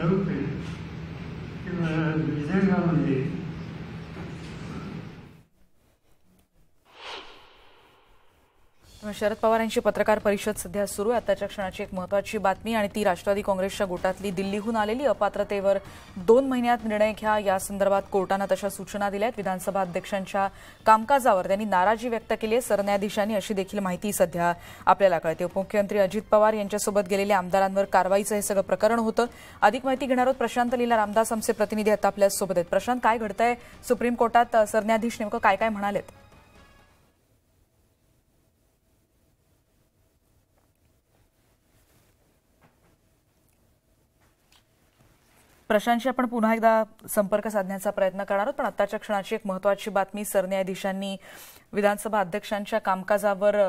ठरवते की विदर्भामध्ये शरद पवार यांची पत्रकार परिषद सध्या सुरू आहे। आताच्या क्षणाची एक महत्त्वाची बातमी आणि ती राष्ट्रवादी काँग्रेसच्या गोटातली दिल्लीहून आलेली अपात्रतेवर 2 महिन्यात निर्णय घ्या या संदर्भात कोर्टाने तशा सूचना दिल्या आहेत। विधानसभा अध्यक्षांच्या कामकाजावर त्यांनी नाराजी व्यक्त केली आहे सरन्यायाधीशांनी, अशी देखील माहिती सध्या आपल्याला कळते। उपमुख्यमंत्री अजित पवार यांच्यासोबत गेलेल्या आमदारांवर कारवाईचं हे सगळं प्रकरण होतं। अधिक माहिती घेणार आहोत प्रशांत लीला रामदास, आमचे प्रतिनिधी आता आपल्या सोबत आहेत। प्रशांत, काय घडतंय सुप्रीम कोर्टात? सरन्यायाधीश नेमकं काय काय म्हणालेत? प्रशांतशी आपण पुन्हा एकदा संपर्क साधण्याचा प्रयत्न करणार आहोत, पण आताच्या क्षणाची एक महत्त्वाची बातमी, सरन्यायाधीशांनी विधानसभा अध्यक्षांच्या कामकाजावर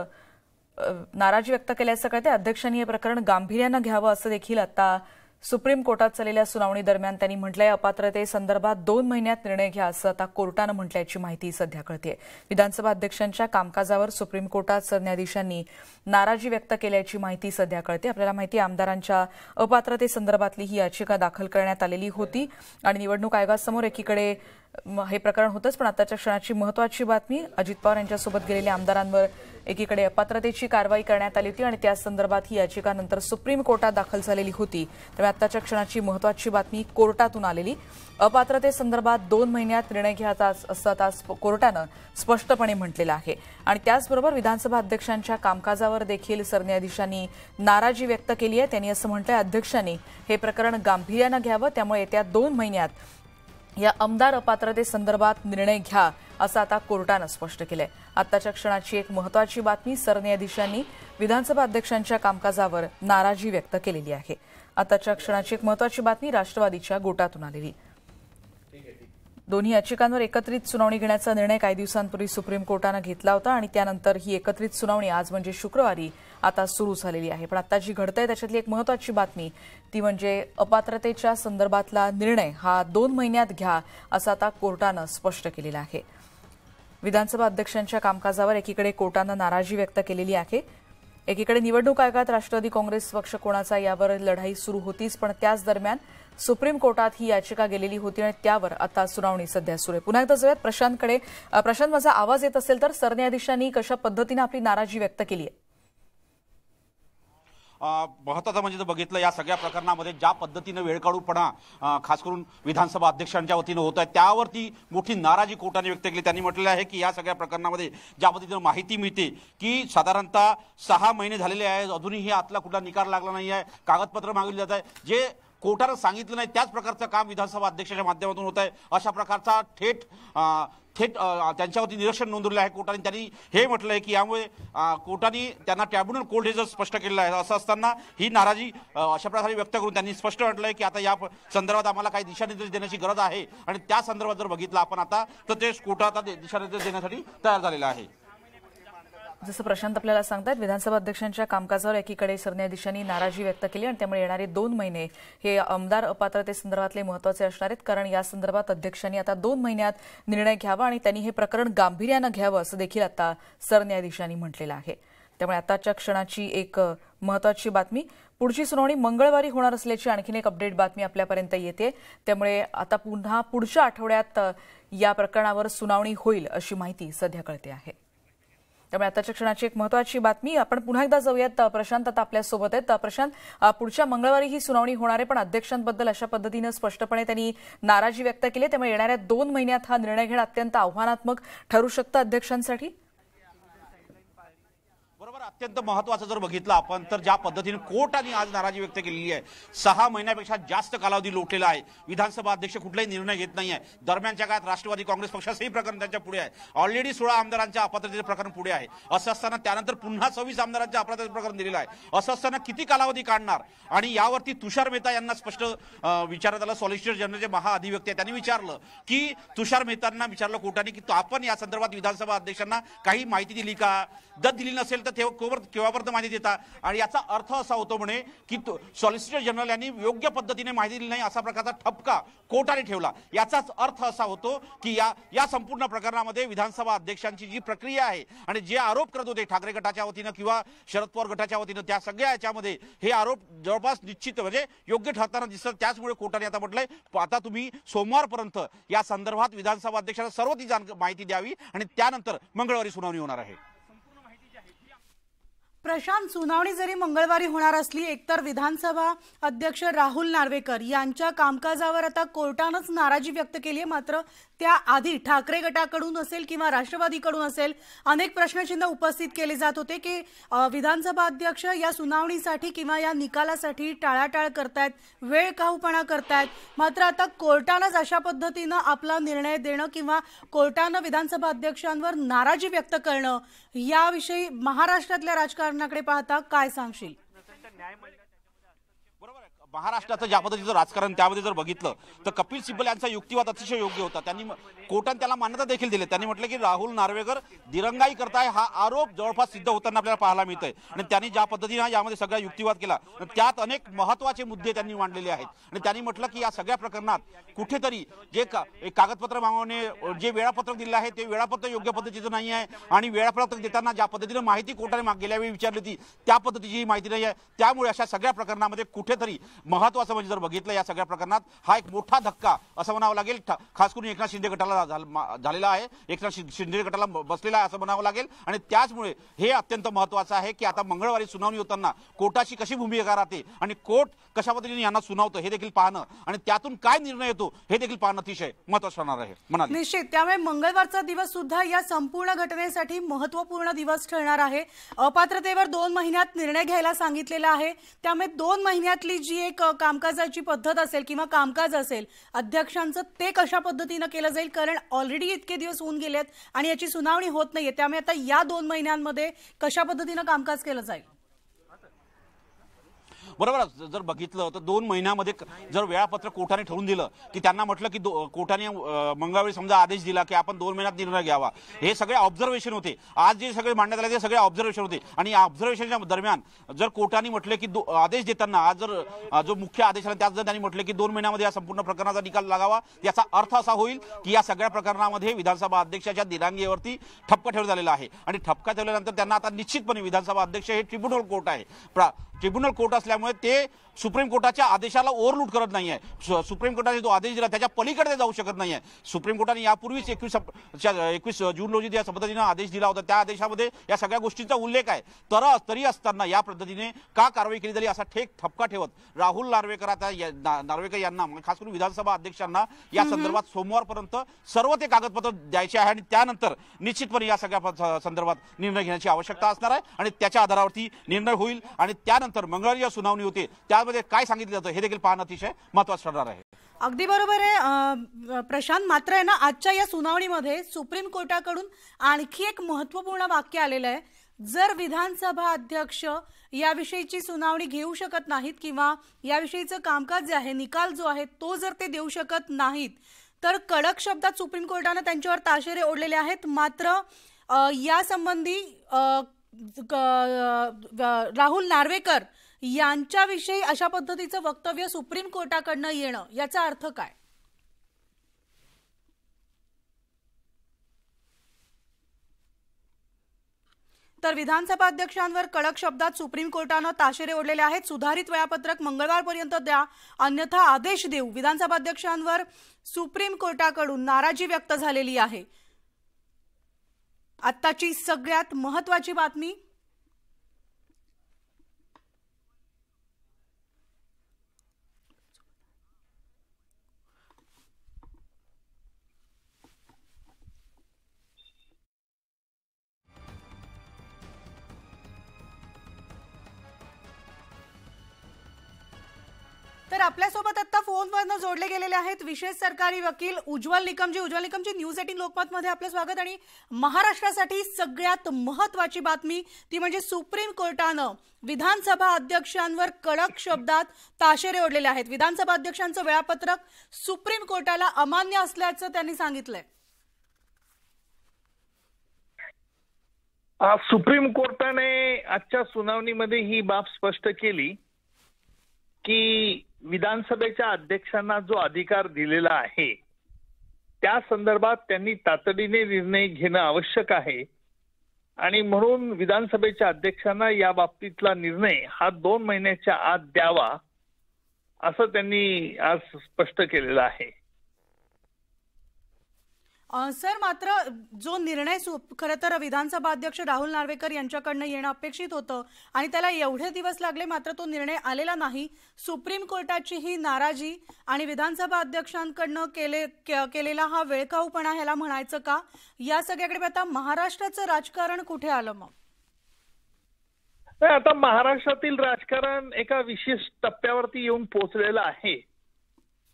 नाराजी व्यक्त केल्याचं कळते। अध्यक्षांनी हे प्रकरण गांभीर्यानं घ्यावं असं देखील आता सुप्रीम कोर्टात चाललेल्या सुनावणी दरम्यान त्यांनी म्हटलंय। अपात्रतेसंदर्भात 2 महिन्यात निर्णय घ्या असं आता कोर्टानं म्हटल्याची माहिती सध्या कळते। विधानसभा अध्यक्षांच्या कामकाजावर सुप्रीम कोर्टात सरन्यायाधीशांनी नाराजी व्यक्त केल्याची माहिती सध्या कळते। आपल्याला माहिती आहे आमदारांच्या अपात्रतेसंदर्भातली ही याचिका दाखल करण्यात आलेली होती आणि निवडणूक आयोगासमोर एकीकडे हे प्रकरण होतंच, पण आताच्या क्षणाची महत्त्वाची बातमी, अजित पवार यांच्यासोबत गेलेल्या आमदारांवर एकीकडे अपात्रतेची कारवाई करण्यात आली होती आणि त्या संदर्भात ही याचिका नंतर सुप्रीम कोर्टात दाखल झालेली होती। त्यामुळे आताच्या क्षणाची महत्त्वाची बातमी कोर्टातून आलेली, अपात्रतेसंदर्भात 2 महिन्यात निर्णय घ्यायचा असं आता कोर्टानं स्पष्टपणे म्हटलेलं आहे। आणि त्याचबरोबर विधानसभा अध्यक्षांच्या कामकाजावर देखील सरन्यायाधीशांनी नाराजी व्यक्त केली आहे। त्यांनी असं म्हटलंय, अध्यक्षांनी हे प्रकरण गांभीर्यानं घ्यावं, त्यामुळे येत्या 2 महिन्यात या आमदार अपात्रतेसंदर्भात निर्णय घ्या असं आता कोर्टानं स्पष्ट केलंय। आताच्या क्षणाची एक महत्त्वाची बातमी, सरन्यायाधीशांनी विधानसभा अध्यक्षांच्या कामकाजावर नाराजी व्यक्त केलेली आहे। आताच्या क्षणाची एक महत्त्वाची बातमी राष्ट्रवादीच्या गोटातून आलेली। दोन्ही याचिकांवर एकत्रित सुनावणी घेण्याचा निर्णय काही दिवसांपूर्वी सुप्रीम कोर्टानं घेतला होता आणि त्यानंतर ही एकत्रित सुनावणी आज म्हणजे शुक्रवारी आता सुरू झालेली आहे। पण आता जी घडतंय त्याच्यातली एक महत्त्वाची बातमी ती म्हणजे अपात्रतेच्या संदर्भातला निर्णय हा 2 महिन्यात घ्या असं आता कोर्टानं स्पष्ट केलेलं आहे। विधानसभा अध्यक्षांच्या कामकाजावर एकीकडे कोर्टानं नाराजी व्यक्त केलेली आहे, एकीकडे निवडणूक आयोगात राष्ट्रवादी काँग्रेस पक्ष कोणाचा यावर लढाई सुरू होतीच, पण त्याच दरम्यान सुप्रीम कोर्टात ही याचिका गेलेली होती आणि त्यावर आता सुनावणी सध्या सुरू आहे। पुन्हा एकदा जाऊयात प्रशांतकडे। प्रशांत, माझा आवाज येत असेल तर सरन्यायाधीशांनी कशा पद्धतीने आपली नाराजी व्यक्त केली आहे? महत्त्वाचं म्हणजे जर बघितलं या सगळ्या प्रकरणामध्ये ज्या पद्धतीने वेळकाढूपणा खास करून विधानसभा अध्यक्षांच्या वतीनं होत आहे त्यावरती मोठी नाराजी कोर्टाने व्यक्त केली। त्यांनी म्हटलेलं आहे की या सगळ्या प्रकरणामध्ये ज्या पद्धतीनं माहिती मिळते की साधारणतः 6 महिने झालेले आहेत, अजूनही आतला कुठला निकाल लागला नाही आहे, कागदपत्र मागवली जात आहे, जे कोर्टानं सांगितलं नाही त्याच प्रकारचं काम विधानसभा अध्यक्षाच्या माध्यमातून होत आहे। अशा प्रकारचा थेट त्यांच्यावरती निरीक्षण नोंदवलं आहे कोर्टाने। त्यांनी हे म्हटलंय की यामुळे कोर्टाने त्यांना ट्रायब्युनल कोर्ट हे जर स्पष्ट केलेलं आहे, असं असताना ही नाराजी अशा प्रकारे व्यक्त करून त्यांनी स्पष्ट म्हटलंय की आता या संदर्भात आम्हाला काही दिशानिर्देश देण्याची गरज आहे आणि त्या संदर्भात जर बघितलं आपण आता तर ते कोर्टात दिशानिर्देश देण्यासाठी तयार झालेला आहे। जसं प्रशांत आपल्याला सांगतात, विधानसभा अध्यक्षांच्या कामकाजावर एकीकडे सरन्यायाधीशांनी नाराजी व्यक्त केली आणि त्यामुळे येणारे 2 महिने हे आमदार अपात्रतेसंदर्भातले महत्त्वाचे असणार आहेत, कारण या संदर्भात अध्यक्षांनी आता 2 महिन्यात निर्णय घ्यावा आणि त्यांनी हे प्रकरण गांभीर्यानं घ्यावं असं देखील आता सरन्यायाधीशांनी म्हटलेलं आहे। त्यामुळे आताच्या क्षणाची एक महत्त्वाची बातमी, पुढची सुनावणी मंगळवारी होणार असल्याची आणखीन एक अपडेट बातमी आपल्यापर्यंत येते। त्यामुळे आता पुन्हा पुढच्या आठवड्यात या प्रकरणावर सुनावणी होईल अशी माहिती सध्या कळते आहे। त्यामुळे आताच्या क्षणाची एक महत्त्वाची बातमी। आपण पुन्हा एकदा जाऊयात, प्रशांत आता आपल्यासोबत आहेत। प्रशांत, पुढच्या मंगळवारी ही सुनावणी होणार आहे, पण अध्यक्षांबद्दल अशा पद्धतीनं स्पष्टपणे त्यांनी नाराजी व्यक्त केली, त्यामुळे येणाऱ्या 2 महिन्यात हा निर्णय घेणं अत्यंत आव्हानात्मक ठरू शकतं अध्यक्षांसाठी। बरोबर, अत्यंत महत्त्वाचं जर बघितलं आपण तर ज्या पद्धतीने कोर्टाने आज नाराजी व्यक्त केलेली आहे, 6 महिन्यापेक्षा जास्त कालावधी लोटलेला आहे, विधानसभा अध्यक्ष कुठलाही निर्णय घेत नाही आहे। दरम्यानच्या काळात राष्ट्रवादी काँग्रेस पक्षाचंही प्रकरण त्यांच्या पुढे आहे, ऑलरेडी 16 आमदारांच्या अपात्रतेचे प्रकरण पुढे आहे। असं असताना त्यानंतर पुन्हा 26 आमदारांच्या अपात्रतेचे प्रकरण दिलेलं आहे। असं असताना किती कालावधी काढणार? आणि यावरती तुषार मेहता यांना स्पष्ट विचारण्यात आलं, सॉलिसिटर जनरलचे महाअधिवक्ते त्यांनी विचारलं की तुषार मेहतांना विचारलं कोर्टाने की आपण या संदर्भात विधानसभा अध्यक्षांना काही माहिती दिली का? जर दिली नसेल तर केव्हापर्यंत माहिती देता, आणि याचा अर्थ असा होतो म्हणे की सॉलिसिटर जनरल यांनी योग्य पद्धतीने माहिती दिली नाही असा प्रकारचा ठपका कोर्टाने ठेवला. याचाच अर्थ असा होतो की या संपूर्ण प्रकरणामध्ये विधानसभा अध्यक्षांची जी प्रक्रिया आहे आणि जे आरोप करत होते ठाकरे गटाच्या वतीनं किंवा शरद पवार गटाच्या वतीनं, त्या सगळ्या याच्यामध्ये हे आरोप जवळपास निश्चित म्हणजे योग्य ठरताना दिसतात. त्याचमुळे कोर्टाने आता म्हटलंय आता तुम्ही सोमवारपर्यंत या संदर्भात विधानसभा अध्यक्षांना सर्व ती माहिती द्यावी आणि त्यानंतर मंगळवारी सुनावणी होणार आहे. प्रशांत, सुनावणी जरी मंगळवारी होणार असली, एकतर विधानसभा अध्यक्ष राहुल नार्वेकर यांच्या कामकाजावर आता कोर्टानंच नाराजी व्यक्त केली आहे. मात्र त्याआधी ठाकरे गटाकडून असेल किंवा राष्ट्रवादीकडून असेल अनेक प्रश्नचिन्ह उपस्थित केले जात होते की विधानसभा अध्यक्ष या सुनावणीसाठी किंवा या निकालासाठी टाळाटाळ करतायत, वेळ काहूपणा करतायत. मात्र आता कोर्टानंच अशा पद्धतीनं आपला निर्णय देणं किंवा कोर्टानं विधानसभा अध्यक्षांवर नाराजी व्यक्त करणं, याविषयी महाराष्ट्रातल्या राजकारणाकडे पाहता काय सांगशील? बरोबर आहे. महाराष्ट्राचं ज्या पद्धतीचं राजकारण त्यामध्ये जर बघितलं तर कपिल सिब्बल यांचा युक्तिवाद अतिशय योग्य होता. त्यांनी कोर्टाने त्याला मान्यता देखील दिली. त्यांनी म्हटलं की राहुल नार्वेकर दिरंगाई करताय हा आरोप जवळपास सिद्ध होताना आपल्याला पाहायला मिळतंय. आणि त्यांनी ज्या पद्धतीने यामध्ये सगळा युक्तिवाद केला त्यात अनेक महत्त्वाचे मुद्दे त्यांनी मांडलेले आहेत. आणि त्यांनी म्हटलं की या सगळ्या प्रकरणात कुठेतरी जे कागदपत्र मागवणे, जे वेळापत्रक दिलं आहे ते वेळापत्रक योग्य पद्धतीचं नाही आहे आणि वेळापत्रक देताना ज्या पद्धतीने माहिती कोर्टाने गेल्या वेळी विचारली होती त्या पद्धतीची माहिती नाही आहे. त्यामुळे अशा सगळ्या प्रकरणामध्ये कुठेतरी महत्त्वाचं म्हणजे जर बघितलं या सगळ्या प्रकरणात हा एक मोठा धक्का असं म्हणावं लागेल, खास करून एकनाथ शिंदे गटाला झालेला आहे. एकनाथ शिंदे गटाला बसलेला आहे असं म्हणावं लागेल. आणि त्याचमुळे हे अत्यंत महत्त्वाचं आहे की आता मंगळवारी सुनावणी होताना कोर्टाची कशी भूमिका राहते आणि कोर्ट कशा पद्धतीने यांना सुनावतं हे देखील पाहणं आणि त्यातून काय निर्णय येतो हे देखील पाहणं अतिशय महत्त्वाचं ठरणार आहे म्हणाले. निश्चित. त्यामुळे मंगळवारचा दिवस सुद्धा या संपूर्ण घटनेसाठी महत्त्वपूर्ण दिवस ठरणार आहे. अपात्रतेवर 2 महिन्यात निर्णय घ्यायला सांगितलेला आहे. त्यामुळे 2 महिन्यातली जी एक कामकाजाची पद्धत असेल किंवा कामकाज असेल अध्यक्षांचं ते कशा पद्धतीनं केलं जाईल, कारण ऑलरेडी इतके दिवस होऊन गेलेत आणि याची सुनावणी होत नाहीये. त्यामुळे आता या 2 महिन्यांमध्ये कशा पद्धतीनं कामकाज केलं जाईल? बरोबर. जर बघितलं तर 2 महिन्यामध्ये जर वेळापत्रक कोर्टाने ठरवून दिलं की त्यांना म्हटलं की कोर्टाने मंगळवारी समजा आदेश दिला की आपण 2 महिन्यात निर्णय घ्यावा, हे सगळे ऑब्झर्वेशन होते. आज जे सगळे मांडण्यात आले ते सगळे ऑब्झर्वेशन होते आणि या ऑब्झर्वेशनच्या दरम्यान जर कोर्टाने म्हटले की आदेश देताना आज जर जो मुख्य आदेश आला त्यात जर त्यांनी म्हटले की 2 महिन्यामध्ये या संपूर्ण प्रकरणाचा निकाल लागावा, याचा अर्थ असा होईल की या सगळ्या प्रकरणामध्ये विधानसभा अध्यक्षाच्या दिरांगेवरती ठपका ठेवण्यात आलेला आहे. आणि ठपका ठेवल्यानंतर त्यांना आता निश्चितपणे विधानसभा अध्यक्ष हे ट्रिब्युनल कोर्ट आहे. ट्रिब्युनल कोर्ट असल्यामुळे ते सुप्रीम कोर्टाच्या आदेशाला ओव्हरलूट करत नाहीये. सुप्रीम कोर्टाने जो आदेश दिला त्याच्या पलीकडे जाऊ शकत नाहीये. सुप्रीम कोर्टाने यापूर्वीच 21 जून रोजी ज्या पद्धतीने आदेश दिला होता त्या आदेशामध्ये या सगळ्या गोष्टींचा उल्लेख आहे. तरी असताना या पद्धतीने का कारवाई केली झाली असा ठपका ठेवत राहुल नार्वेकर यांना खास करून विधानसभा अध्यक्षांना या संदर्भात सोमवारपर्यंत सर्व ते कागदपत्र द्यायचे आहे आणि त्यानंतर निश्चितपणे या सगळ्या संदर्भात निर्णय घेण्याची आवश्यकता असणार आहे आणि त्याच्या आधारावरती निर्णय होईल. आणि त्यानंतर मंगळवारी या सुनावणी होते त्यामध्ये काय सांगितलं जातं हे देखील पाहणं अतिशय महत्त्वाचं ठरणार आहे. अगदी बरोबर आहे प्रशांत. मात्र आहे ना, आजच्या या सुनावणीमध्ये सुप्रीम कोर्टाकडून आणखी एक महत्त्वपूर्ण वाक्य आलेलं आहे. जर विधानसभा अध्यक्ष याविषयीची सुनावणी घेऊ शकत नाहीत किंवा याविषयीचं कामकाज जे आहे, निकाल जो आहे तो जर ते देऊ शकत नाहीत तर कडक शब्दात सुप्रीम कोर्टानं त्यांच्यावर ताशेरे ओढलेले आहेत. मात्र यासंबंधी राहुल नार्वेकर यांच्याविषयी अशा पद्धतीचं वक्तव्य सुप्रीम कोर्टाकडनं येणं याचा अर्थ काय? तर विधानसभा अध्यक्षांवर कडक शब्दात सुप्रीम कोर्टानं ताशेरे ओढलेले आहेत. सुधारित वेळापत्रक मंगळवारपर्यंत द्या, अन्यथा आदेश देऊ. विधानसभा अध्यक्षांवर सुप्रीम कोर्टाकडून नाराजी व्यक्त झालेली आहे. आत्ताची सगळ्यात महत्त्वाची बातमी. तर आपल्यासोबत आता फोनवरनं जोडले गेलेले आहेत विशेष सरकारी वकील उज्ज्वल निकमजी. उज्ज्वल निकमजी, न्यूज 18 लोकमत मध्ये आपलं स्वागत. आणि महाराष्ट्रासाठी सगळ्यात महत्त्वाची बातमी ती म्हणजे सुप्रीम कोर्टानं विधानसभा अध्यक्षांवर कडक शब्दात ताशेरे ओढलेले आहेत. विधानसभा अध्यक्षांचं वेळापत्रक सुप्रीम कोर्टाला अमान्य असल्याचं त्यांनी सांगितलंय. सुप्रीम कोर्टाने आजच्या सुनावणीमध्ये ही बाब स्पष्ट केली की विधानसभेच्या अध्यक्षांना जो अधिकार दिलेला आहे त्या संदर्भात त्यांनी तातडीने निर्णय घेणं आवश्यक आहे आणि म्हणून विधानसभेच्या अध्यक्षांना या बाबतीतला निर्णय हा 2 महिन्याच्या आत द्यावा असं त्यांनी आज स्पष्ट केलेलं आहे. सर, मात्र जो निर्णय खरं तर विधानसभा अध्यक्ष राहुल नार्वेकर यांच्याकडनं येणं अपेक्षित होतं आणि त्याला एवढे दिवस लागले, मात्र तो निर्णय आलेला नाही. सुप्रीम कोर्टाची ही नाराजी आणि विधानसभा अध्यक्षांकडनं केलेला हा वेळखाऊपणा ह्याला म्हणायचं का? या सगळ्याकडे आता महाराष्ट्राचं राजकारण कुठे आलं मग? आता महाराष्ट्रातील राजकारण एका विशेष टप्प्यावरती येऊन पोहोचलेलं आहे.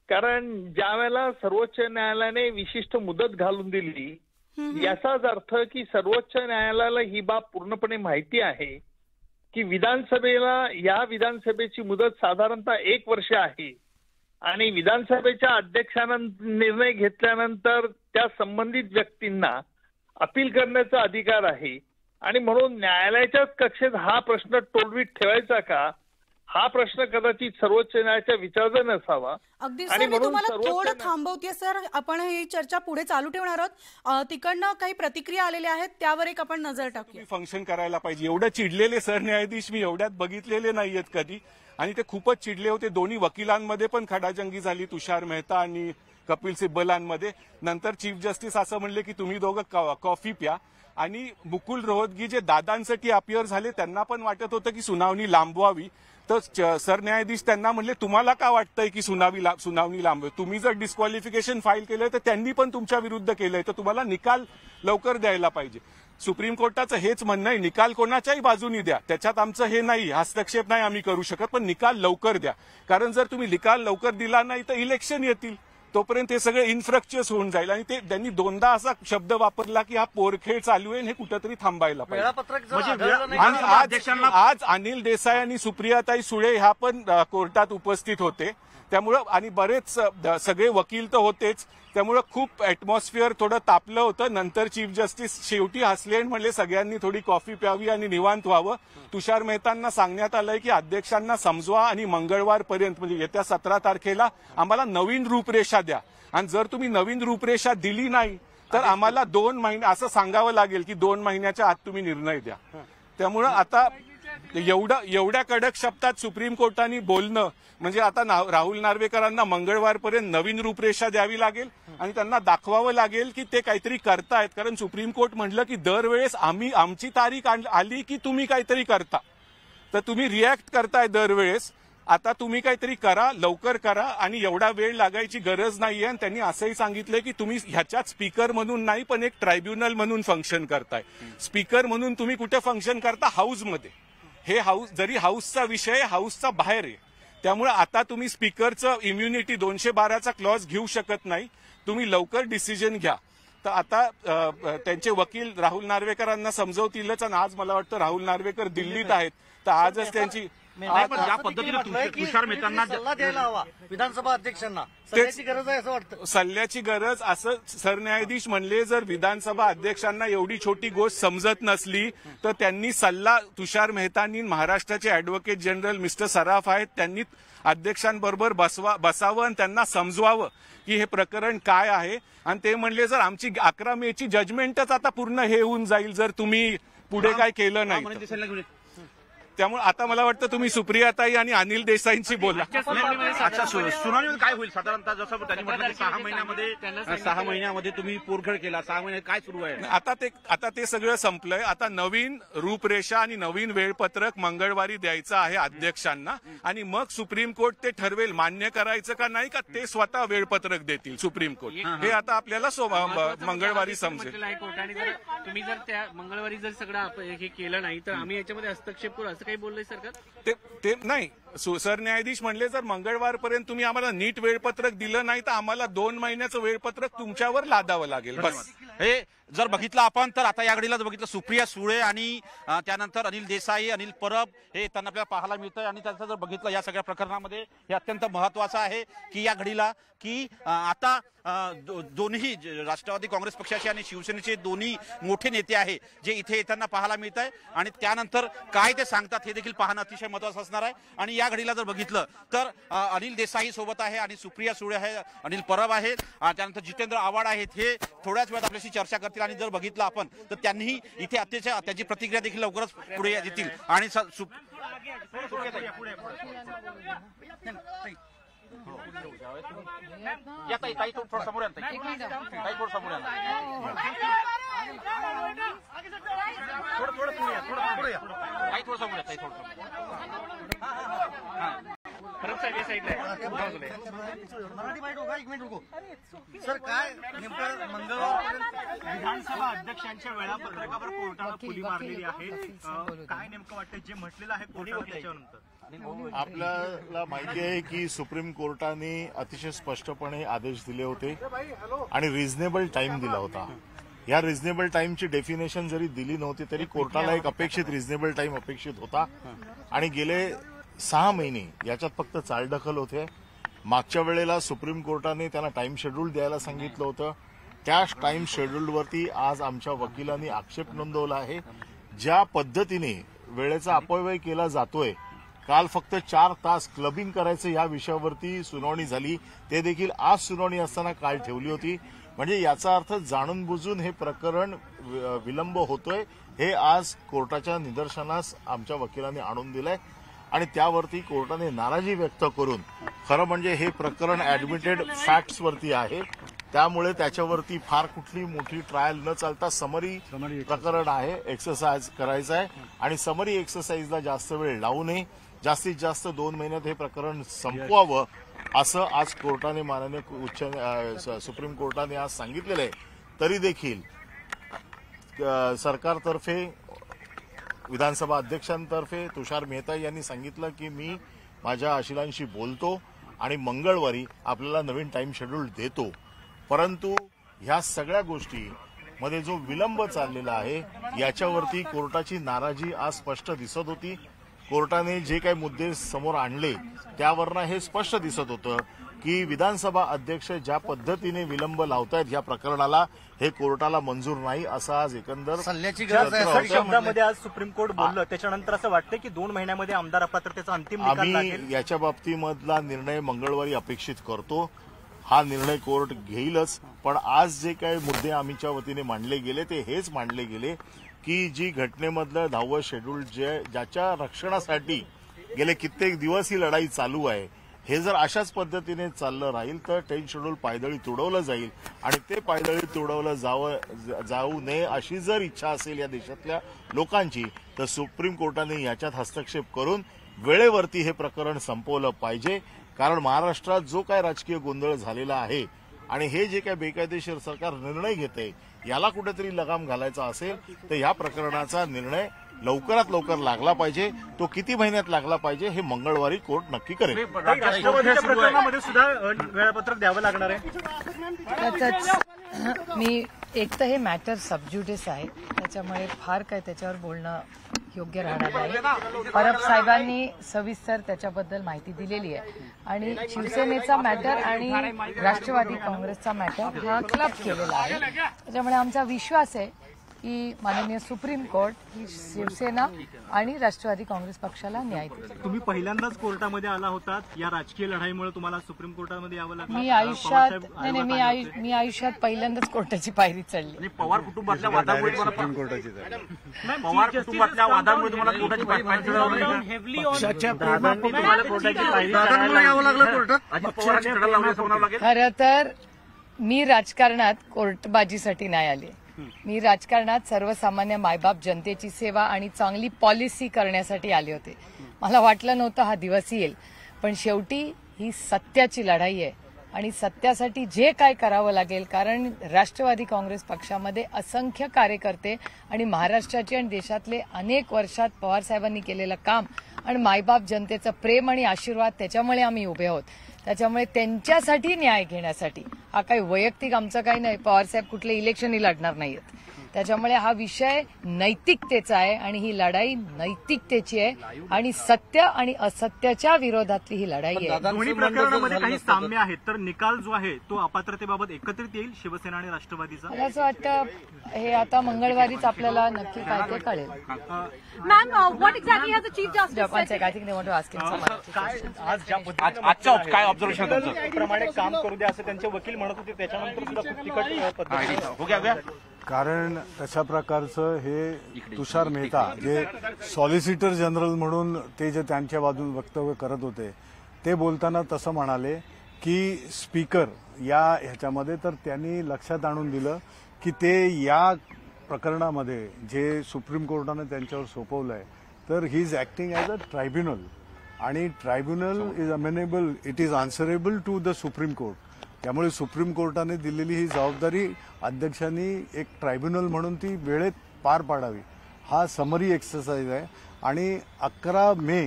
कारण ज्या वेळेला सर्वोच्च न्यायालयाने विशिष्ट मुदत घालून दिली याचाच अर्थ की सर्वोच्च न्यायालयाला ही बाब पूर्णपणे माहिती आहे की या विधानसभेची मुदत साधारणतः 1 वर्ष आहे आणि विधानसभेच्या अध्यक्षांना निर्णय घेतल्यानंतर त्या संबंधित व्यक्तींना अपील करण्याचा अधिकार आहे आणि म्हणून न्यायालयाच्याच कक्षेत हा प्रश्न टोलवीत ठेवायचा का, हा प्रश्न कदाचित सर्वोच्च न्यायालयाच्या विचाराचा नसावा. अगदी सर, मी तुम्हाला थोडं थांबवते सर. आपण ही चर्चा पुढे चालू ठेवणार आहोत. तिकडनं काही प्रतिक्रिया आलेल्या आहेत त्यावर एक आपण नजर टाकूया. फंक्शन करायला पाहिजे. एवढं चिडलेले सरन्यायाधीश मी एवढ्यात बघितलेले नाहीयेत कधी आणि ते खूपच चिडले होते. दोन्ही वकिलांमध्ये पण खडाजंगी झाली, तुषार मेहता आणि कपिल सिब्बलांमध्ये. नंतर चीफ जस्टिस असं म्हणले की तुम्ही दोघं कॉफी प्या आणि मुकुल रोहतगी जे दादांसाठी अपियर झाले त्यांना पण वाटत होतं की सुनावणी लांबवावी. तर सरन्यायाधीश त्यांना म्हणले तुम्हाला का वाटतंय की सुनावणी लांबवावी? तुम्ही जर डिस्क्वालिफिकेशन फाईल केलंय तर त्यांनी पण तुमच्या विरुद्ध केलंय, तर तुम्हाला निकाल लवकर द्यायला पाहिजे. सुप्रीम कोर्टाचं हेच म्हणणं आहे, निकाल कोणाच्याही बाजूनी द्या, त्याच्यात आमचं हे नाही, हस्तक्षेप नाही आम्ही करू शकत, पण निकाल लवकर द्या. कारण जर तुम्ही निकाल लवकर दिला नाही तर इलेक्शन येतील, तोपर्यंत हे सगळे इन्फ्रक्चर्स होऊन जाईल. आणि ते त्यांनी 2दा असा शब्द वापरला की हा पोरखेळ चालू आहे, हे कुठंतरी थांबायला पाहिजे. आणि आज अनिल देसाई आणि सुप्रियाताई सुळे ह्या पण कोर्टात उपस्थित होते, त्यामुळं आणि बरेच सगळे वकील तर होतेच, त्यामुळं खूप ऍटमॉस्फिअर थोडं तापलं होतं. नंतर चीफ जस्टिस शेवटी हसले आणि म्हणले सगळ्यांनी थोडी कॉफी प्यावी आणि निवांत व्हावं. तुषार मेहतांना सांगण्यात आलंय की अध्यक्षांना समजवा आणि मंगळवारपर्यंत म्हणजे येत्या 17 तारखेला आम्हाला नवीन रूपरेषा द्या, आणि जर तुम्ही नवीन रूपरेषा दिली नाही तर आम्हाला 2 महिने असं सांगावं लागेल की 2 महिन्याच्या आत तुम्ही निर्णय द्या. त्यामुळं आता एवढ्या कडक शब्दात सुप्रीम कोर्टाने बोलणं म्हणजे आता राहुल नार्वेकरांना मंगळवारपर्यंत नवीन रूपरेषा द्यावी लागेल आणि त्यांना दाखवावं लागेल की ते काहीतरी करतायत. कारण सुप्रीम कोर्ट म्हटलं की दरवेळेस आमची तारीख आली की तुम्ही काहीतरी करता, तर तुम्ही रिॲक्ट करताय दरवेळेस. आता तुम्ही काहीतरी करा, लवकर करा आणि एवढा वेळ लागायची गरज नाहीये. आणि त्यांनी असंही सांगितलंय की तुम्ही ह्याच्यात स्पीकर म्हणून नाही पण एक ट्रायब्युनल म्हणून फंक्शन करताय. स्पीकर म्हणून तुम्ही कुठे फंक्शन करता? हाऊसमध्ये. हे हाऊस जरी हाऊसचा विषय हाऊसचा बाहेर आहे, त्यामुळे आता तुम्ही स्पीकरचं इम्युनिटी 212चा क्लॉज घेऊ शकत नाही. तुम्ही लवकर डिसिजन घ्या. तर आता त्यांचे वकील राहुल नार्वेकरांना समजवतीलच. आणि आज मला वाटतं राहुल नार्वेकर दिल्लीत आहेत, तर आजच त्यांची ज्या पद्धतीने तुषार मेहतांना सल्ला द्यायला हवा विधानसभा अध्यक्षांना, सल्ल्याची गरज आहे असं वाटतं. सल्ल्याची गरज असं सरन्यायाधीश म्हणले. जर विधानसभा अध्यक्षांना एवढी छोटी गोष्ट समजत नसली तर त्यांनी सल्ला तुषार मेहतांनी, महाराष्ट्राचे अॅडव्होकेट जनरल मिस्टर सराफ आहेत, त्यांनी अध्यक्षांबरोबर बसावं आणि त्यांना समजवावं की हे प्रकरण काय आहे. आणि ते म्हणले जर आमची 11 मेची जजमेंटच आता पूर्ण हे होऊन जाईल जर तुम्ही पुढे काय केलं नाही. त्यामुळे आता मला वाटतं तुम्ही सुप्रियाताई आणि अनिल देसाईंशी बोला. अच्छा, सुनावणी काय होईल साधारणतः? जसं त्यांनी म्हटलं 6 महिन्यामध्ये तुम्ही पोरखेळ केला, 6 महिने काय सुरू आहे? आता ते सगळं संपलंय. आता नवीन रूपरेषा आणि नवीन वेळपत्रक मंगळवारी द्यायचं आहे अध्यक्षांना आणि मग सुप्रीम कोर्ट ते ठरवेल मान्य करायचं का नाही का, ते स्वतः वेळपत्रक देतील सुप्रीम कोर्ट. हे आता आपल्याला मंगळवारी समजेल. तुम्ही जर त्या मंगळवारी जर सगळं हे केलं नाही तर आम्ही याच्यामध्ये हस्तक्षेप करू असं काही बोललंय सरकार? ते नाही. सरन्यायाधीश म्हणले जर मंगळवारपर्यंत तुम्ही आम्हाला नीट वेळपत्रक दिलं नाही तर आम्हाला 2 महिन्याचं वेळपत्रक तुमच्यावर लादावं लागेल. बस हे जर बघितलं आपण तर आता या घडीला जर बघितलं सुप्रिया सुळे आणि त्यानंतर अनिल देसाई, अनिल परब हे त्यांना आपल्याला पाहायला मिळतंय. आणि त्याचं जर बघितलं या सगळ्या प्रकरणामध्ये हे अत्यंत महत्वाचं आहे की या घडीला की आता दोन्ही राष्ट्रवादी काँग्रेस पक्षाचे आणि शिवसेनेचे दोन्ही मोठे नेते आहे जे इथे येताना पाहायला मिळत आहे. आणि त्यानंतर काय ते सांगतात हे देखील पाहणं अतिशय महत्वाचं असणार आहे. आणि या घडीला जर बघितलं तर अनिल देसाई सोबत आहे आणि सुप्रिया सुळे आहे, अनिल परब आहेत, त्यानंतर जितेंद्र आव्हाड आहेत. हे थोड्याच वेळात आपल्याशी चर्चा करतील. आणि जर बघितलं आपण तर त्यांनीही इथे अत्याच्या त्याची प्रतिक्रिया देखील लवकरच पुढे येतील. आणि या ताई थोडं समोर या, ताई थोडं समोर या, थोडं पुढे या, ताई थोडं समोर या, ताई थोडं मराठी बाईट होगा, 1 मिनिट रुको सर. काय नेमकं मंगळवारपर्यंत विधानसभा अध्यक्षांच्या वेळापत्रकावर कोर्टानं फुली मारलेली आहे. काय नेमकं वाटतं जे म्हटलेलं आहे कोर्टाने त्याच्यानंतर? आपल्याला माहिती आहे की सुप्रीम कोर्टाने अतिशय स्पष्टपणे आदेश दिले होते आणि रिझनेबल टाइम दिला होता. या रिझनेबल टाइमची डेफिनेशन जरी दिली नव्हती तरी कोर्टाला एक अपेक्षित रिझनेबल टाइम अपेक्षित होता. आणि गेले 6 महिने याच्यात फक्त चालढकल होते. मागच्या वेळेला सुप्रीम कोर्टाने त्यांना टाइम शेड्यूल द्यायला सांगितलं होतं. त्या टाइम शेड्यूलवरती आज आमच्या वकिलांनी आक्षेप नोंदवला आहे. ज्या पद्धतीने वेळेचा अपव्यय केला जातोय, काल फक्त 4 तास क्लबिंग करायचं या विषयावरती सुनावणी झाली, ते देखील आज सुनावणी असताना काल ठेवली होती. म्हणजे याचा अर्थ जाणून बुजून हे प्रकरण विलंब होतोय हे आज कोर्टाच्या निदर्शनास आमच्या वकिलांनी आणून दिलंय. आणि त्यावरती कोर्टाने नाराजी व्यक्त करून खरं म्हणजे हे प्रकरण ऍडमिटेड फॅक्ट्सवरती आहे, त्यामुळे त्याच्यावरती फार कुठली मोठी ट्रायल न चालता समरी प्रकरण आहे, एक्सरसाइज करायचं आहे. आणि समरी एक्सरसाइजला जास्त वेळ लावू नये, जास्तीत जास्त 2 महिन्यात हे प्रकरण संपवावं असं आज कोर्टाने माननीय सुप्रीम कोर्टाने आज सांगितलेलं आहे. तरी देखील सरकारतर्फे, विधानसभा अध्यक्षांतर्फे तुषार मेहता यांनी सांगितलं की मी माझ्या अशिलांशी बोलतो आणि मंगळवारी आपल्याला नवीन टाइम शेड्यूल देतो. परंतु ह्या सगळ्या गोष्टीमध्ये जो विलंब चाललेला आहे याच्यावरती कोर्टाची नाराजी आज स्पष्ट दिसत होती. कोर्टाने जे काही मुद्दे समोर आणले त्यावरनं हे स्पष्ट दिसत होतं की विधानसभा अध्यक्ष ज्या पद्धतीने विलंब लावतायत या प्रकरणाला हे कोर्टाला मंजूर नाही असं आज एकंदर सल्ल्याची गरज आहे. शब्दामध्ये आज सुप्रीम कोर्ट बोललं, त्याच्यानंतर असं वाटतं की 2 महिन्यामध्ये आमदार अपात्रतेचा अंतिम निकाल लागेल. आम्ही याच्या बाबतीमधला निर्णय मंगळवारी अपेक्षित करतो. हा निर्णय कोर्ट घेईलच. पण आज जे काही मुद्दे आमच्या वतीने मांडले गेले ते हेच मांडले गेले की जी घटनेमधलं 10वं शेड्यूल ज्याच्या रक्षणासाठी गेले कित्येक दिवस ही लढाई चालू आहे, हे जर अशाच पद्धतीने चाललं राहील तर 10 शेड्यूल पायदळी तुडवलं जाईल. आणि ते पायदळी तुडवलं जाऊ नये अशी जर इच्छा असेल या देशातल्या लोकांची तर सुप्रीम कोर्टाने याच्यात हस्तक्षेप करून वेळेवरती हे प्रकरण संपवलं पाहिजे. कारण महाराष्ट्रात जो काय राजकीय गोंधळ झालेला आहे आणि हे जे काय बेकायदेशीर सरकार निर्णय घेते याला कुठेतरी लगाम घालायचा असेल तर या प्रकरणाचा निर्णय लवकरात लवकर लागला पाहिजे. तो किती महिन्यात लागला पाहिजे हे मंगळवारी कोर्ट नक्की करेल. राष्ट्रवादीच्या प्रकरणामध्ये सुद्धा वेळापत्रक द्यावं लागणार आहे. मी एक तर हे मॅटर सबज्युडिस आहे, त्याच्यामुळे फार काय त्याच्यावर बोलणं योग्य राहणार नाही. परब साहेबांनी सविस्तर त्याच्याबद्दल माहिती दिलेली आहे. आणि शिवसेनेचा मॅटर आणि राष्ट्रवादी काँग्रेसचा मॅटर हा क्लब केलेला आहे. त्याच्यामुळे आमचा विश्वास आहे की माननीय सुप्रीम कोर्ट ही शिवसेना आणि राष्ट्रवादी काँग्रेस पक्षाला न्याय देईल. तुम्ही पहिल्यांदाच कोर्टामध्ये आला होतात, या राजकीय लढाईमुळे तुम्हाला सुप्रीम कोर्टामध्ये यावं लागलं? मी आयुष्यात पहिल्यांदाच कोर्टाची पायरी चढली. पवार कुटुंबातल्या वादामुळे पवार कुटुंबातल्या वादामुळे तुम्हाला कोर्टाची पायरी चढावं लागलं. खरं तर मी राजकारणात कोर्टबाजीसाठी नाही आले. मी राजकारणात सर्वसामान्य मायबाप जनतेची सेवा आणि चांगली पॉलिसी करण्यासाठी आले होते. मला वाटलं नव्हतं हा दिवस येईल, पण शेवटी ही सत्याची लढाई आहे आणि सत्यासाठी जे काय करावं लागेल, कारण राष्ट्रवादी काँग्रेस पक्षामध्ये असंख्य कार्यकर्ते आणि महाराष्ट्राचे आणि देशातले अनेक वर्षात पवार साहेबांनी केलेलं काम आणि मायबाप जनतेचं प्रेम आणि आशीर्वाद त्याच्यामुळे आम्ही उभे आहोत. त्याच्यामुळे त्यांच्यासाठी न्याय घेण्यासाठी हा काही वैयक्तिक आमचं काही नाही. पवारसाहेब कुठले इलेक्शनही लढणार नाहीत. त्याच्यामुळे हा विषय नैतिकतेचा आहे आणि ही लढाई नैतिकतेची आहे आणि सत्य आणि असत्याच्या विरोधातली ही लढाई आहे. दोन्ही प्रकरणामध्ये काही साम्य आहेत, तर निकाल जो आहे तो अपात्रतेबाबत एकत्रित येईल शिवसेना आणि राष्ट्रवादीचा. मला असं वाटतं हे आता मंगळवारीच आपल्याला नक्की काय ते कळेल. Ma'am, what exactly has the chief justice said? I think they want to ask him काय आज ज्या आजच्या काय ऑब्झर्वेशन प्रमाणे काम करू द्या असं त्यांचे वकील म्हणत होते, त्याच्यानंतर सुद्धा खूप तिखट पद्धतीने कारण तशा प्रकारचं हे तुषार मेहता जे सॉलिसिटर जनरल म्हणून ते जे त्यांच्या बाजून वक्तव्य करत होते ते बोलताना तसं म्हणाले की स्पीकर या ह्याच्यामध्ये, तर त्यांनी लक्षात आणून दिलं की ते या प्रकरणामध्ये जे सुप्रीम कोर्टाने त्यांच्यावर सोपवलं आहे तर he is acting as a tribunal आणि tribunal is amenable, it is answerable to the supreme court. त्यामुळे सुप्रीम कोर्टाने दिलेली ही जबाबदारी अध्यक्षांनी एक ट्रायब्युनल म्हणून ती वेळेत पार पाडावी. हा समरी एक्सरसाइज आहे आणि 11 मे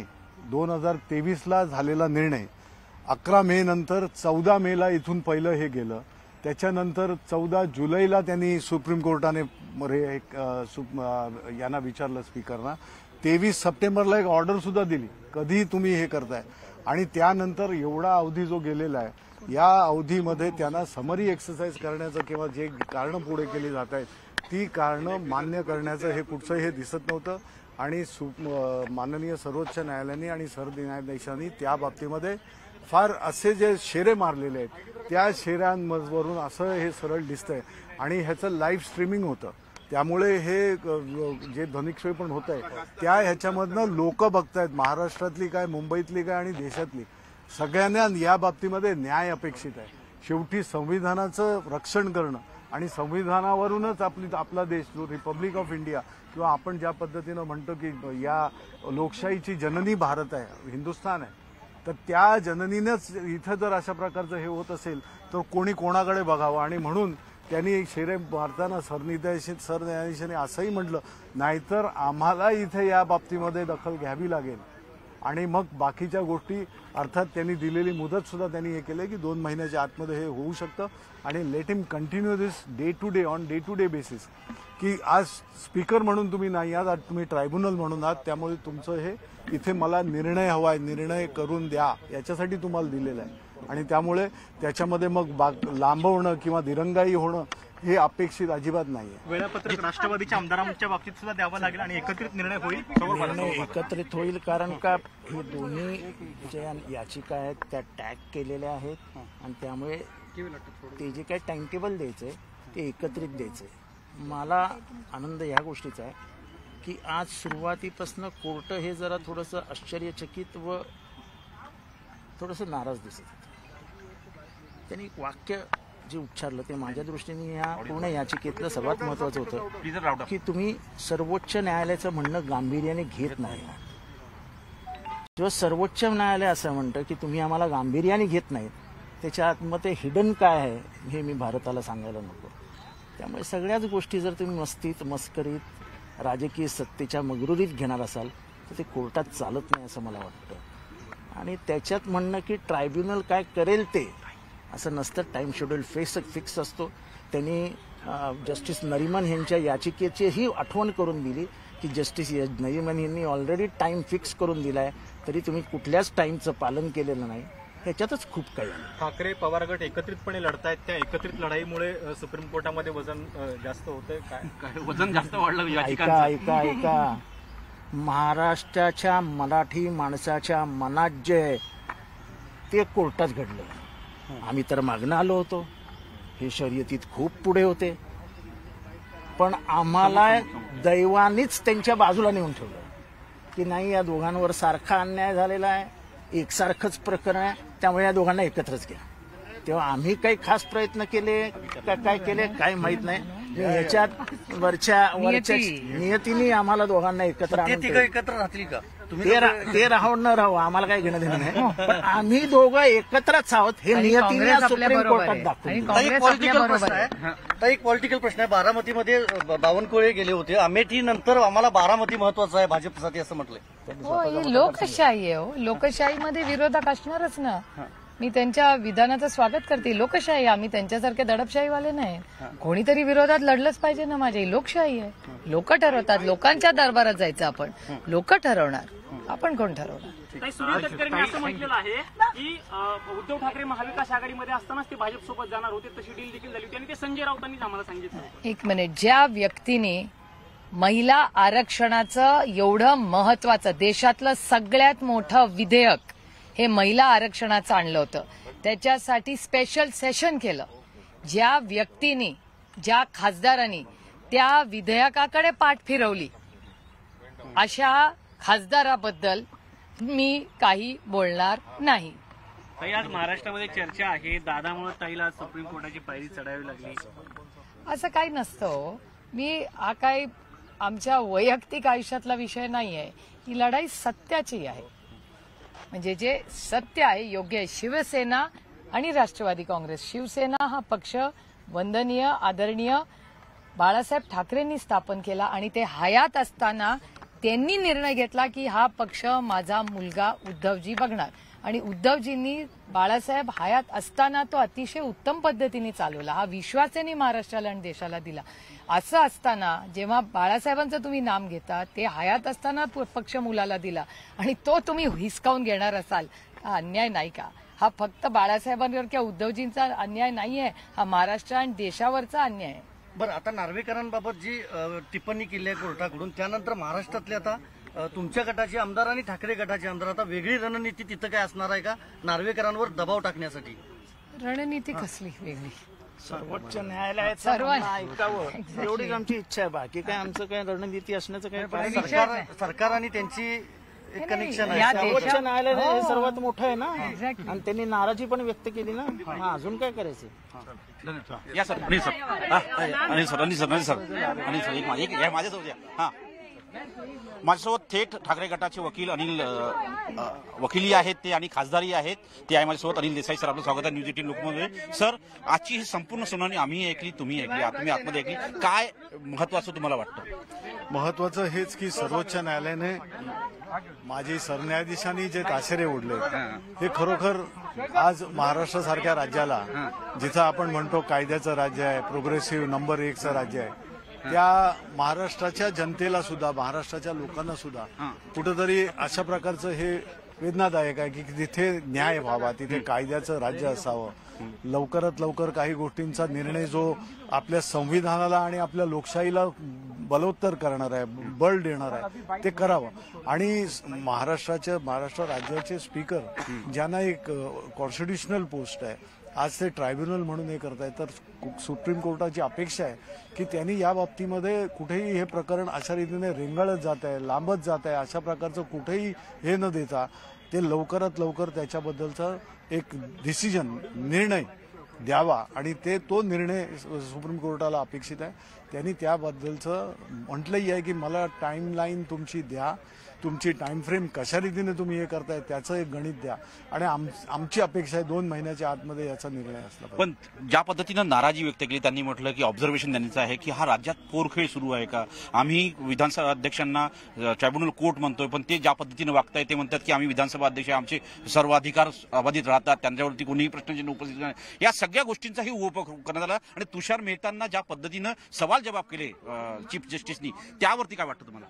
2023ला झालेला निर्णय 11 मे नंतर 14 मेला इथून पहिलं हे गेलं. त्याच्यानंतर 14 जुलैला त्यांनी सुप्रीम कोर्टाने यांना विचारलं स्पीकरना. 23 सप्टेंबरला एक ऑर्डर सुद्धा दिली कधी तुम्ही हे करताय आणि त्यानंतर एवढा अवधी जो गेलेला आहे या अवधीमध्ये त्यांना समरी एक्सरसाइज करण्याचं किंवा जे कारणं पुढे केली जात आहेत ती कारणं मान्य करण्याचं हे कुठचंही हे दिसत नव्हतं आणि माननीय सर्वोच्च न्यायालयाने आणि सरन्यायाधीशांनी त्या बाबतीमध्ये फार असे जे शेरे मारलेले आहेत त्या शेऱ्यांवरून असं हे सरळ दिसतंय आणि ह्याचं लाईव्ह स्ट्रीमिंग होतं. त्यामुळे हे जे ध्वनिक्षेपण होत आहे त्या ह्याच्यामधनं लोक बघतायत, महाराष्ट्रातली काय, मुंबईतली काय आणि देशातली सगळ्यांना या बाबतीमध्ये न्याय अपेक्षित आहे. शेवटी संविधानाचं रक्षण करणं आणि संविधानावरूनच आपला देश जो रिपब्लिक ऑफ इंडिया किंवा आपण ज्या पद्धतीनं म्हणतो की या लोकशाहीची जननी भारत आहे, हिंदुस्थान आहे, तर त्या जननीनंच इथं जर अशा प्रकारचं हे होत असेल तर कोणी कोणाकडे बघावं. आणि म्हणून त्यांनी एक शेरे मारताना सरन्यायाधीशाने असंही म्हटलं नाहीतर आम्हाला इथे या बाबतीमध्ये दखल घ्यावी लागेल आणि मग बाकीच्या गोष्टी अर्थात त्यांनी दिलेली मुदत सुद्धा त्यांनी हे केलं की 2 महिन्याच्या आतमध्ये हे होऊ शकतं आणि let him continue this day to day on day to day basis की आज स्पीकर म्हणून तुम्ही नाही आहात, आज तुम्ही ट्रायब्युनल म्हणून आहात. त्यामुळे तुमचं हे इथे मला निर्णय हवा आहे, निर्णय करून द्या याच्यासाठी तुम्हाला दिलेलं आहे आणि त्यामुळे त्याच्यामध्ये मग लांबवणं किंवा दिरंगाई होणं हे अपेक्षित अजिबात नाहीये. वेळापत्रक राष्ट्रवादीच्या आमदारांच्या बाबतीत सुद्धा द्यावं लागेल आणि एकत्रित निर्णय होईल. निर्णय एकत्रित होईल कारण का हे दोन्ही ज्या याचिका आहेत त्या टॅग केलेल्या आहेत आणि त्यामुळे ते जे काही टाइम टेबल द्यायचंय ते एकत्रित द्यायचंय. मला आनंद या गोष्टीचा आहे की आज सुरुवातीपासून कोर्ट हे जरा थोडंसं आश्चर्यचकित व थोडंसं नाराज दिसत होतं. त्यांनी एक वाक्य जे उच्चारलं ते माझ्या दृष्टीने या पूर्ण याचिकेतलं सर्वात महत्वाचं होतं की तुम्ही सर्वोच्च न्यायालयाचं म्हणणं गांभीर्याने घेत नाही. जेव्हा सर्वोच्च न्यायालय असं म्हणतं की तुम्ही आम्हाला गांभीर्याने घेत नाहीत त्याच्या आतमध्ये हिडन काय आहे हे मी भारताला सांगायला नको. त्यामुळे सगळ्याच गोष्टी जर तुम्ही मस्तीत मस्करीत राजकीय सत्तेच्या मगरुरीत घेणार असाल तर ते कोर्टात चालत नाही असं मला वाटतं. आणि त्याच्यात म्हणणं की ट्रायब्युनल काय करेल ते असं नसतं. टाइम शेड्यूल फिक्स असतो. त्यांनी जस्टिस नरिमन यांच्या याचिकेचीही आठवण करून दिली की जस्टिस नरिमन यांनी ऑलरेडी टाइम फिक्स करून दिलाय तरी तुम्ही कुठल्याच टाइमचं पालन केलेलं नाही. ह्याच्यातच खूप काही ठाकरे पवार गट एकत्रितपणे लढतायत. त्या एकत्रित लढाईमुळे सुप्रीम कोर्टामध्ये वजन जास्त होतंय. काय वजन जास्त वाढलं? ऐका महाराष्ट्राच्या मराठी माणसाच्या मनात जे आहे ते कोर्टात घडलं. आम्ही तर मागणं आलो होतो, हे शर्यतीत खूप पुढे होते, पण आम्हाला दैवानीच त्यांच्या बाजूला नेऊन ठेवलं की नाही या दोघांवर सारखा अन्याय झालेला आहे, एकसारखंच प्रकरण आहे, त्यामुळे या दोघांना एकत्रच घ्या. तेव्हा आम्ही काही खास प्रयत्न केले काय केले काय माहित नाही. ह्याच्यात वरच्या नियतीने आम्हाला दोघांना एकत्र एकत्र राहतील का ते राहून न राहू आम्हाला काही घेणं देणं नाही, पण आम्ही दोघं एकत्रच आहोत हे नियतीने सुप्रीम कोर्टात दाखवलं. एक पॉलिटिकल प्रश्न आहे. बारामतीमध्ये बावनकुळे गेले होते, अमेठी नंतर आम्हाला बारामती महत्वाचं आहे भाजपसाठी असं म्हटलंय. हो, ही लोकशाही आहे. हो, लोकशाहीमध्ये विरोधक असणारच ना. मी त्यांच्या विधानाचं स्वागत करते. लोकशाही, आम्ही त्यांच्यासारखे दडपशाहीवाले नाही. कोणीतरी विरोधात लढलंच पाहिजे ना. माझी लोकशाही आहे, लोक ठरवतात. लोकांच्या दरबारात जायचं आपण, लोक ठरवणार, आपण कोण ठरवणार. सुनील तटकरेंनी असं म्हटलेलं आहे की उद्धव ठाकरे महाविकास आघाडीमध्ये असतानाच ते भाजपसोबत जाणार होते, तशी डील देखील झाली होती आणि ते संजय राऊतांनीच आम्हाला सांगितलं. एक मिनिट, ज्या व्यक्तीने महिला आरक्षणाचं एवढं महत्वाचं, देशातलं सगळ्यात मोठं विधेयक हे महिला आरक्षणाचं आणलं होतं, त्याच्यासाठी स्पेशल सेशन केलं, ज्या व्यक्तीने, ज्या खासदारांनी त्या विधेयकाकडे पाठ फिरवली, अशा खासदाराबद्दल मी काही बोलणार नाही. ताई, आज महाराष्ट्रामध्ये चर्चा आहे, दादामुळे ताईला सुप्रीम कोर्टाची पायरी चढावी लागली. असं काही नसतं. मी हा काही आमच्या वैयक्तिक आयुष्यातला विषय नाही आहे. ही लढाई सत्याची आहे, म्हणजे जे सत्य आहे, योग्य आहे. शिवसेना आणि राष्ट्रवादी काँग्रेस, शिवसेना हा पक्ष वंदनीय, आदरणीय बाळासाहेब ठाकरेंनी स्थापन केला आणि ते हयात असताना त्यांनी निर्णय घेतला की हा पक्ष माझा मुलगा उद्धवजी बघणार, आणि उद्धवजींनी बाळासाहेब हयात असताना तो अतिशय उत्तम पद्धतीने चालवला. हा विश्वास त्यांनी महाराष्ट्राला आणि देशाला दिला. असं असताना जेव्हा बाळासाहेबांचं तुम्ही नाम घेता, ते हयात असताना पक्ष मुलाला दिला आणि तो तुम्ही हिसकावून घेणार असाल, हा अन्याय नाही का? हा फक्त बाळासाहेबांवर किंवा उद्धवजींचा अन्याय नाहीये, हा महाराष्ट्र आणि देशावरचा अन्याय आहे. बरं, आता नार्वेकरांबाबत जी टिप्पणी केली आहे कोर्टाकडून, त्यानंतर महाराष्ट्रातले आता तुमच्या गटाचे आमदार आणि ठाकरे गटाचे आमदार, आता वेगळी रणनीती तिथं काय असणार आहे का नार्वेकरांवर दबाव टाकण्यासाठी? रणनीती कसली वेगळी? सर्वोच्च न्यायालयाचं ऐकावं एवढीच आमची इच्छा आहे. बाकी काय आमचं काय रणनीती असण्याचं काय सरकार आणि त्यांची कनेक्शन आहे. सर्वोच्च न्यायालय हे सर्वात मोठं आहे ना, आणि त्यांनी नाराजी पण व्यक्त केली ना. अजून काय करायचं? या सर, अनिल सर, एक माझ्यासोबत या. हा, माझ्यासोबत थेट ठाकरे गटाचे वकील अनिल वकिली आहेत ते आणि खासदारी आहेत ते आहे माझ्यासोबत. अनिल देसाई सर, आपलं स्वागत आहे न्यूज 18 लोकमध्ये. सर, आजची ही संपूर्ण सुनावणी आम्ही ऐकली, तुम्ही ऐकली, तुम्ही आतमध्ये ऐकली, काय महत्वाचं तुम्हाला वाटतं? महत्वाचं हेच की सर्वोच्च न्यायालयाने, माजी सरन्यायाधीशांनी जे ताशेरे ओढले, हे खरोखर आज महाराष्ट्रासारख्या राज्याला, जिथं आपण म्हणतो कायद्याचं राज्य आहे, प्रोग्रेसिव्ह नंबर 1चं राज्य आहे, त्या महाराष्ट्राच्या जनतेला सुद्धा, महाराष्ट्राच्या लोकांना सुद्धा कुठंतरी अशा प्रकारचं हे वेदनादायक आहे की तिथे न्याय व्हावा, तिथे कायद्याचं राज्य असावं. लवकरात लवकर काही गोष्टींचा निर्णय जो आपल्या संविधानाला आणि आपल्या लोकशाहीला बलोत्तर करणार आहे, बळ देणार आहे, ते करावं. आणि महाराष्ट्र राज्याचे स्पीकर, ज्यांना एक कॉन्स्टिट्युशनल पोस्ट आहे, आज ते ट्रायब्युनल म्हणून हे करतायत, तर सुप्रीम कोर्टाची अपेक्षा आहे की त्यांनी या बाबतीमध्ये कुठेही हे प्रकरण अशा रीतीने रेंगाळत जात आहे, लांबत जात आहे, अशा प्रकारचं कुठेही हे न देता ते लवकरात लवकर त्याच्याबद्दलचा एक डिसिजन, निर्णय द्यावा. आणि तो निर्णय सुप्रीम कोर्टाला अपेक्षित आहे. त्यांनी त्याबद्दलचं म्हटलंही आहे की मला टाईमलाईन तुमची द्या, तुमची टाइम फ्रेम कशा रीतीने तुम्ही हे करताय त्याचं एक गणित द्या, आणि आमची अपेक्षा आहे 2 महिन्याच्या आतमध्ये याचा निर्णय असला पाहिजे. पण ज्या पद्धतीनं नाराजी व्यक्त केली, त्यांनी म्हटलं की ऑब्झर्वेशन त्यांचं आहे की हा राज्यात पोरखेळ सुरू आहे का? आम्ही विधानसभा अध्यक्षांना ट्रायब्युनल कोर्ट म्हणतोय, पण ते ज्या पद्धतीनं वागताय ते म्हणतात की आम्ही विधानसभा अध्यक्ष, आमचे सर्व अधिकार अबाधित राहतात, त्यांच्यावरती कोणीही प्रश्नचिन्ह उपस्थित नाही. या सगळ्या गोष्टींचाही उपयोग करण्यात आला. आणि तुषार मेहतांना ज्या पद्धतीनं सवाल जबाब केले चीफ जस्टिसनी, त्यावरती काय वाटतं तुम्हाला?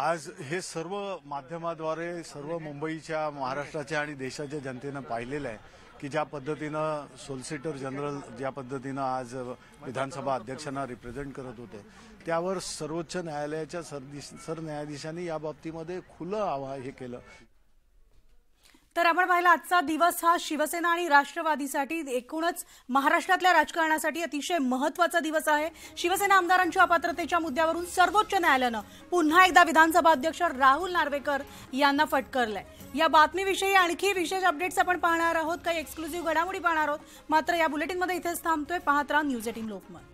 आज हे सर्व माध्यमाद्वारे सर्व मुंबईच्या, महाराष्ट्राच्या आणि देशाच्या जनतेनं पाहिलेलं आहे की ज्या पद्धतीनं सॉलिसिटर जनरल ज्या पद्धतीनं आज विधानसभा अध्यक्षांना रिप्रेझेंट करत होते, त्यावर सर्वोच्च न्यायालयाच्या सरन्यायाधीशांनी या बाबतीमध्ये खुलं हे केलं. तर आपण पाहिलं, आजचा दिवस हा शिवसेना आणि राष्ट्रवादीसाठी, एकूणच महाराष्ट्रातल्या राजकारणासाठी अतिशय महत्वाचा दिवस आहे. शिवसेना आमदारांच्या अपात्रतेच्या मुद्द्यावरून सर्वोच्च न्यायालयानं पुन्हा एकदा विधानसभा अध्यक्ष राहुल नार्वेकर यांना फटकारलंय. या बातमीविषयी आणखी विशेष अपडेट्स आपण पाहणार आहोत, काही एक्सक्लुझिव्ह घडामोडी पाहणार आहोत. मात्र या बुलेटिनमध्ये इथेच थांबतोय. पाहत राहा न्यूज 18 लोकमत.